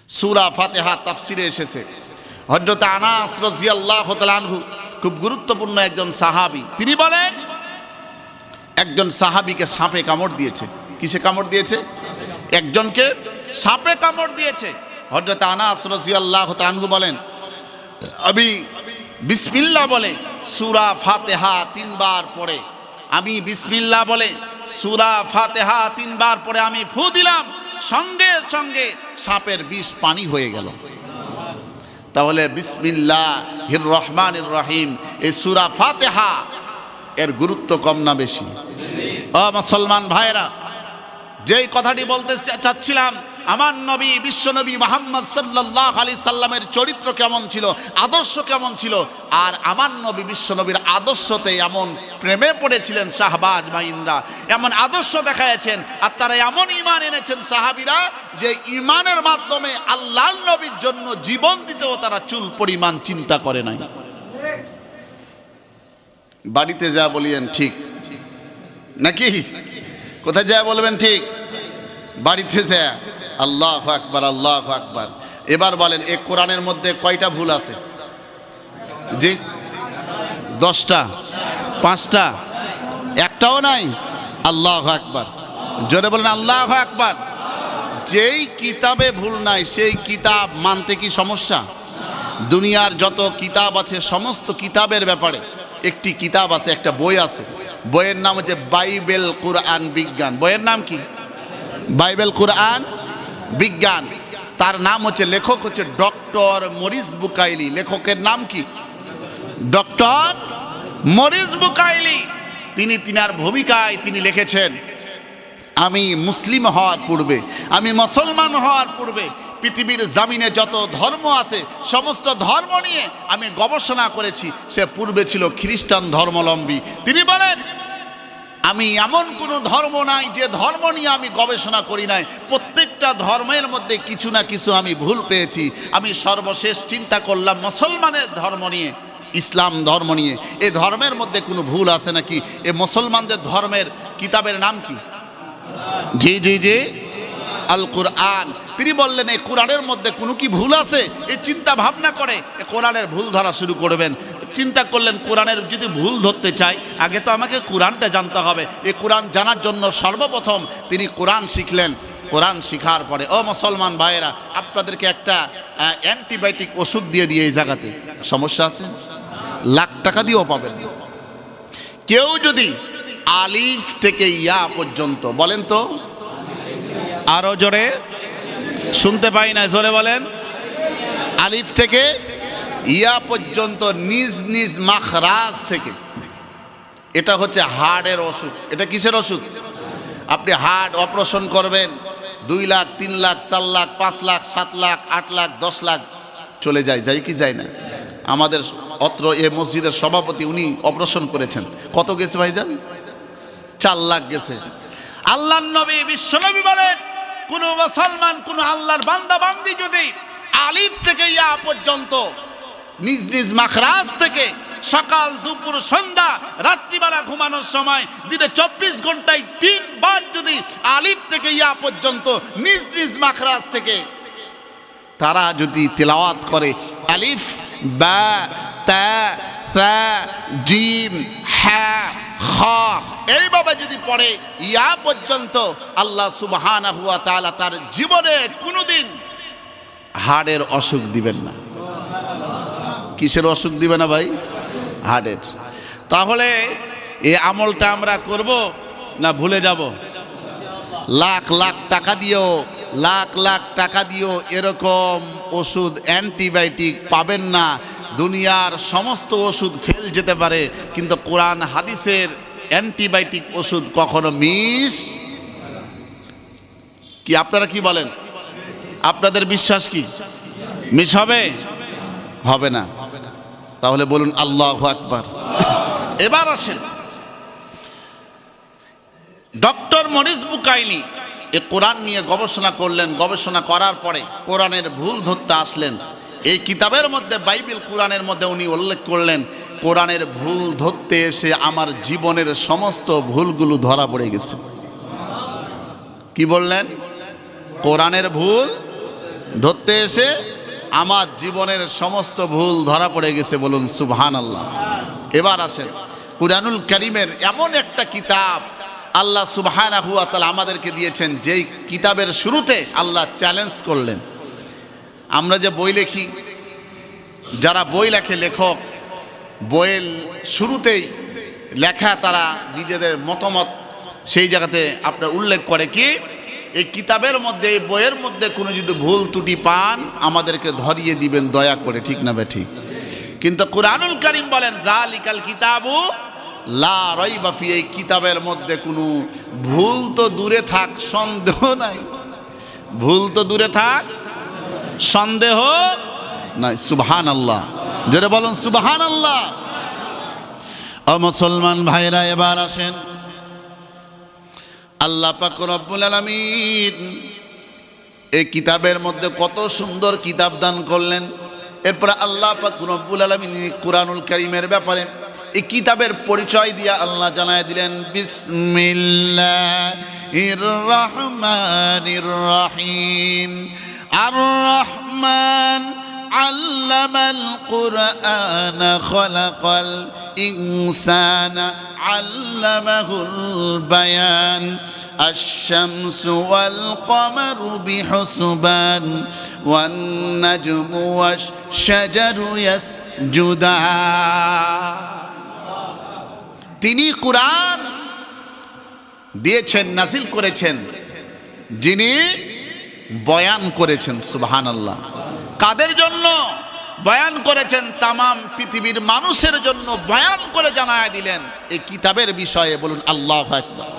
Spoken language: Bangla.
সূরা ফাতিহা তাফসিরে এসেছে। হযরত আনাস রাদিয়াল্লাহু তাআলা আনহু খুব গুরুত্বপূর্ণ একজন সাহাবী, তিনি বলেন একজন সাহাবীকে সাপে কামড় দিয়েছে। কিসে কামড় দিয়েছে? একজনকে সাপে কামড় দিয়েছে। হযরত আনাস রাদিয়াল্লাহু তাআলা আনহু বলেন, আমি বিসমিল্লাহ বলে সূরা ফাতিহা 3 বার পড়ে, আমি বিসমিল্লাহ বলে সূরা ফাতিহা 3 বার পড়ে আমি ফু দিলাম, সঙ্গে সঙ্গে সাপের বিষ পানি হয়ে গেল। তাহলে বিসমিল্লাহির রহমানির রহিম এই সূরা ফাতিহা এর গুরুত্ব কম না বেশি? ও মুসলমান ভাইরা, যেই কথাটি বলতে চাচ্ছিলাম, আমার নবী বিশ্বনবী মুহাম্মদ সাল্লাল্লাহু আলাইহি সাল্লামের চরিত্র কেমন ছিল, আদর্শ কেমন ছিল, আর আমার নবী বিশ্বনবীর আদর্শতে এমন প্রেমে পড়েছিলেন শাহবাজ মাইনরা, এমন আদর্শ দেখাইছেন, আর তারা এমন ঈমান এনেছেন সাহাবীরা যে ঈমানের মাধ্যমে আল্লাহর নবীর জন্য জীবন দিতেও তারা চুল পরিমাণ চিন্তা করে নাই। বাড়িতে যা বলিয়েন ঠিক নাকি? কোথায় যা বলবেন ঠিক? বাড়িতে যা আল্লাহু আকবার, আল্লাহু আকবার। এবার বলেন, এই কোরআনের মধ্যে কয়টা ভুল আছে? জি, 10টা, 5টা, একটাও নাই। আল্লাহু আকবার, জোরে বলেন আল্লাহু আকবার। যেই কিতাবে ভুল নাই সেই কিতাব মানতে কি সমস্যা? দুনিয়ার যত কিতাব আছে সমস্ত কিতাবের ব্যাপারে একটি কিতাব আছে, একটা বই আছে, বইয়ের নাম হচ্ছে বাইবেল কুরআন বিজ্ঞান। বইয়ের নাম কি? বাইবেল কুরআন বিজ্ঞান। তার নাম হচ্ছে, লেখক হচ্ছে ডক্টর মরিস বুকাইলি। লেখকের নাম কি? Doctor Morris Bucaille. তিনি তিনার ভূমিকায় তিনি লিখেছেন, আমি মুসলিম হওয়ার পূর্বে, আমি মুসলমান হওয়ার পূর্বে পৃথিবীর জামিনে যত ধর্ম আছে সমস্ত ধর্ম নিয়ে আমি গবেষণা করেছি। সে পূর্বে ছিল খ্রিস্টান ধর্মাবলম্বী। তিনি বলেন, আমি এমন কোনো ধর্ম নাই যে ধর্ম নিয়ে আমি গবেষণা করি নাই, প্রত্যেকটা ধর্মের মধ্যে কিছু না কিছু আমি ভুল পেয়েছি। আমি সর্বশেষ চিন্তা করলাম মুসলমানের ধর্ম নিয়ে, ইসলাম ধর্ম নিয়ে, এই ধর্মের মধ্যে কোনো ভুল আছে নাকি? এই মুসলমানদের ধর্মের কিতাবের নাম কি? জি জি জি, আল কুরআন। তিনি বললেন, এই কোরআনের মধ্যে কোনো কি ভুল আছে? এই চিন্তা ভাবনা করে কোরআনের ভুল ধরা শুরু করবেন। চিন্তা করলেন, কোরআনের যদি ভুল ধরতে চাই আগে তো আমাকে কোরআনটা জানতে হবে। এই কোরআন জানার জন্য সর্বপ্রথম তিনি কোরআন শিখলেন। কোরআন শিখার পরে, ও মুসলমান ভাইয়েরা, আপনাদেরকে একটা অ্যান্টিবায়োটিক ওষুধ দিয়ে এই জায়গাতে সমস্যা আছে, লাখ টাকা দিয়েও পাবেন। কেউ যদি আলিফ থেকে ইয়া পর্যন্ত, বলেন তো আরো জোরে, শুনতে পাই না, জোরে বলেন। আলিফ থেকে ইয়া পর্যন্ত নিজ নিজ মাখরাজ থেকে, এটা হচ্ছে হার্টের ওষুধ। এটা কিসের ওষুধ? আপনি হার্ট অপারেশন করবেন, 2 লাখ, 3 লাখ, 4 লাখ, 5 লাখ, 7 লাখ, 8 লাখ, 10 লাখ চলে যায়, যাই কি যায় না? আমাদের অত্র এ মসজিদের সভাপতি উনি অপারেশন করেছেন, কত গেছে ভাইজান? 4 লাখ গেছে। আল্লাহর নবী বিশ্বনবী বলেন, কোন মুসলমান, কোন আল্লাহর বান্দা বান্দি যদি আলিফ থেকে ইয়া পর্যন্ত নিজ নিজ মাখরাজ থেকে সকাল দুপুর সন্ধ্যা রাত্রিবেলা ঘুমানোর সময় দিনে 24 ঘন্টায় 3 বার যদি আলিফ থেকে ইয়া পর্যন্ত নিজ নিজ মাখরাজ থেকে তারা যদি তেলাওয়াত করে, আলিফ বা তা সা জিম হা খ, এইভাবে যদি পড়ে ইয়া পর্যন্ত, আল্লাহ সুবহানাহু ওয়া তাআলা তার জীবনে কোনোদিন হার্টের অসুখ দিবেন না। কিসের অসুখ দিবে না ভাই? হার্টের। তাহলে এই আমলটা আমরা করব না ভুলে যাব? লাখ লাখ টাকা দিও, লাখ লাখ টাকা দিও এরকম ওষুধ অ্যান্টিবায়োটিক পাবেন না। দুনিয়ার সমস্ত ওষুধ ফেল যেতে পারে, কিন্তু কোরআন হাদিসের অ্যান্টিবায়োটিক ওষুধ কখনো মিস কি? আপনারা কি বলেন? আপনাদের বিশ্বাস কি মিস হবে? হবে না। তাহলে বলুন আল্লাহু আকবার। এবার আসেন, ডক্টর মরিস বুকাইলি এ কোরআন নিয়ে গবেষণা করলেন। গবেষণা করার পরে কোরআনের ভুল ধরতে আসলেন। এই কিতাবের মধ্যে, বাইবেল কোরআনের মধ্যে উনি উল্লেখ করলেন, কোরআনের ভুল ধরতে এসে আমার জীবনের সমস্ত ভুলগুলো ধরা পড়ে গেছে। কি বললেন? কোরআনের ভুল ধরতে এসে আমার জীবনের সমস্ত ভুল ধরা পড়ে গেছে, বলুন সুবহানাল্লাহ। এবার আসেন, কুরআনুল কারীমের এমন একটা কিতাব আল্লাহ সুবহানাহু ওয়া তাআলা আমাদেরকে দিয়েছেন, যেই কিতাবের শুরুতে আল্লাহ চ্যালেঞ্জ করলেন। আমরা যে বই লিখি, যারা বই লেখে লেখক, বইয়ের শুরুতেই লেখা তারা নিজেদের মতামত সেই জায়গাতে আপনার উল্লেখ করে কি, এই কিতাবের মধ্যে, এই বইয়ের মধ্যে কোনো যদি ভুল ত্রুটি পান আমাদেরকে ধরিয়ে দিবেন দয়া করে, ঠিক না বে ঠিক? কিন্তু কুরআনুল কারীম বলেন যালিকাল কিতাবু লা রাইবা ফি, এই কিতাবের মধ্যে কোনো ভুল তো দূরে থাক, সন্দেহ নাই। ভুল তো দূরে থাক, সন্দেহ নাই। সুবহানাল্লাহ, জোরে বলুন সুবহানাল্লাহ। ও মুসলমান ভাইরা, এবার আসেন, আল্লাহ পাক রব্বুল আলামিন এই কিতাবের মধ্যে কত সুন্দর কিতাব দান করলেন। এরপরে আল্লাহ পাক রব্বুল আলামিন কুরআনুল কারীমের ব্যাপারে এই কিতাবের পরিচয় দিয়ে আল্লাহ জানায় দিলেন, বিসমিল্লাহির রহমানির রহিম। আর রহমান আল্লামাল কুরআন খলাকাল ইনসানা আল্লামাহুল বায়ান। আশ-শামসু ওয়াল কমারু বিহুসবান ওয়ান নাজমু ওয়াশ-শাজারু ইয়াসজুদান। তিনি কুরআন দিয়েছেন, নাজিল করেছেন, যিনি বয়ান করেছেন। সুবহানাল্লাহ। কাদের জন্য বয়ান করেছেন? তামাম পৃথিবীর মানুষের জন্য বয়ান করে জানায় দিলেন এই কিতাবের বিষয়ে, বলুন আল্লাহু আকবার।